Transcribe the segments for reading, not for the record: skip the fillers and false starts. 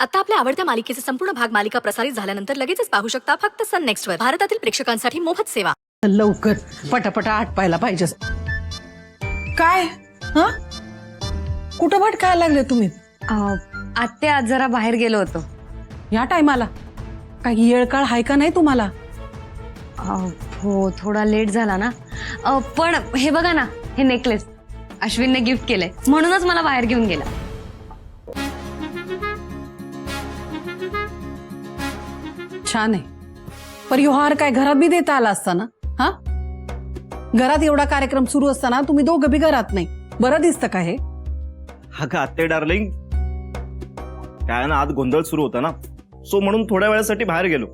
आता आपल्या आवडत्या मालिकेचे संपूर्ण भाग मालिका प्रसारित झाल्यानंतर लगेचच पाहू शकता फक्त सन नेक्स्ट वर. भारतातील प्रेक्षकांसाठी मोफत सेवा. लवकर पटापटा आटपायला पाहिजे. काय कुठं भटकायला लागले तुम्ही? आत्या आज जरा बाहेर गेलो होतो. या टायमाला काही येळकाळ आहे का नाही तुम्हाला? हो थोडा लेट झाला ना. पण हे बघा ना, हे नेकलेस अश्विनने गिफ्ट केलंय म्हणूनच मला बाहेर घेऊन गेला. छान आहे. पर ह्यो हार काय घरात बी देता आला असताना? हा, घरात एवढा कार्यक्रम सुरू असताना तुम्ही दोघं बी घरात नाही. बरं दिसतं का हे? अगं आत्ते डार्लिंग, काय ना आत गोंधळ सुरू होता ना, सो म्हणून थोड्या वेळासाठी बाहेर गेलो.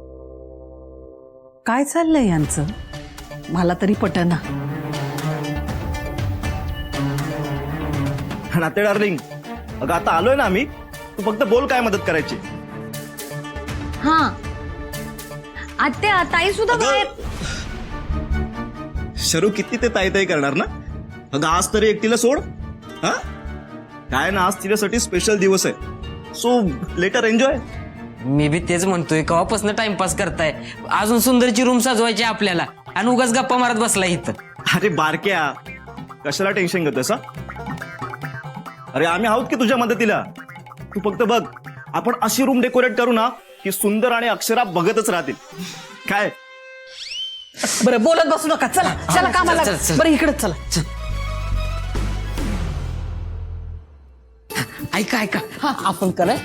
काय चाललंय यांचं? मला तरी पटना. आत्ते डार्लिंग, अगं आता आलोय ना आम्ही, तू फक्त बोल काय मदत करायची. हा आत्या, ताई सुद्धा बाहेर. शरू किती ते ताई ताई करणार ना. अगं आज तरी एकटीला सोड. हा काय ना, आज तिच्यासाठी स्पेशल दिवस आहे, सो लेटर एन्जॉय. मी बी तेच म्हणतोय, केव्हापासून टाइमपास करताय. अजून सुंदरची रूम सजवायची आपल्याला आणि उगाच गप्पा मारत बसला इथं. अरे बारक्या, कशाला टेन्शन घेतोस? अरे आम्ही आहोत की तुझ्या मदतीला. तू फक्त बघ, आपण अशी रूम डेकोरेट करू ना की सुंदर आणि अक्षरा बघतच राहतील. काय बरं बोलत बसू नका. चला चला कामाला. चल, चल. बरं इकडेच चला. ऐका ऐका, हा आपण कराय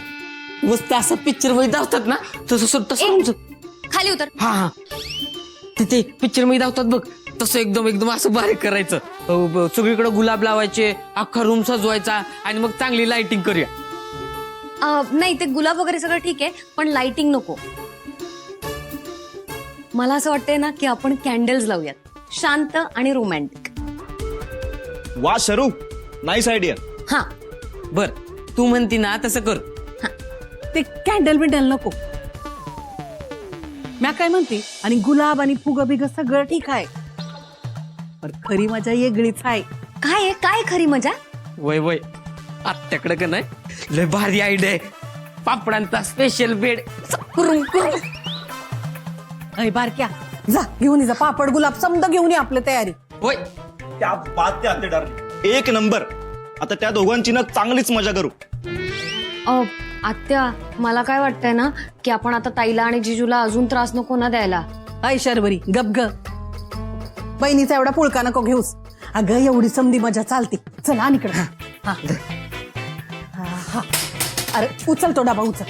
मस्त असं पिक्चर मध्ये दावतात ना, तसं खाली उतर. हा हा, तिथे पिक्चर मध्ये दावतात बघ, तसं एकदम एकदम असं बारीक करायचं. सगळीकडे गुलाब लावायचे, अख्खा रूम सजवायचा आणि मग चांगली लाइटिंग करूया. नाही, ते गुलाब वगैरे सगळं ठीक आहे, पण लाइटिंग नको. मला असं वाटतंय ना की आपण कॅन्डल्स लावूयात, शांत आणि रोमॅन्टिक. वा शरू, नाईस आयडिया. हा बर, तू म्हणती ना तसं कर. ते कॅन्डल बिंडल नको. म्या काय म्हणते, आणि गुलाब आणि फुग बिग सगळं ठीक आहे, पण खरी मजा वेगळीच आहे. काय आहे, काय खरी मजा? वय वय, आत्याकडे का नाही लय भारी आयडिया आहे. पापडांचा स्पेशल बेड करून करून. अय बारक्या, जा घेऊन ये जा पापड गुलाब समजा घेऊन ये आपल्या तयारी. होय, त्या बात त्या डार्लिंग, एक नंबर. आता त्या दोघांची ना चांगलीच मजा करू. आत्या, मला काय वाटतंय ना की आपण आता ताईला आणि जिजूला अजून त्रास नको ना द्यायला. अय शर्वरी, गप ग. बहिणीचा एवढा पुळका नको घेऊस. अगं एवढी समधी मजा चालते. चला आणि इकडे. हा हा. अरे उचल तो डबा उचल.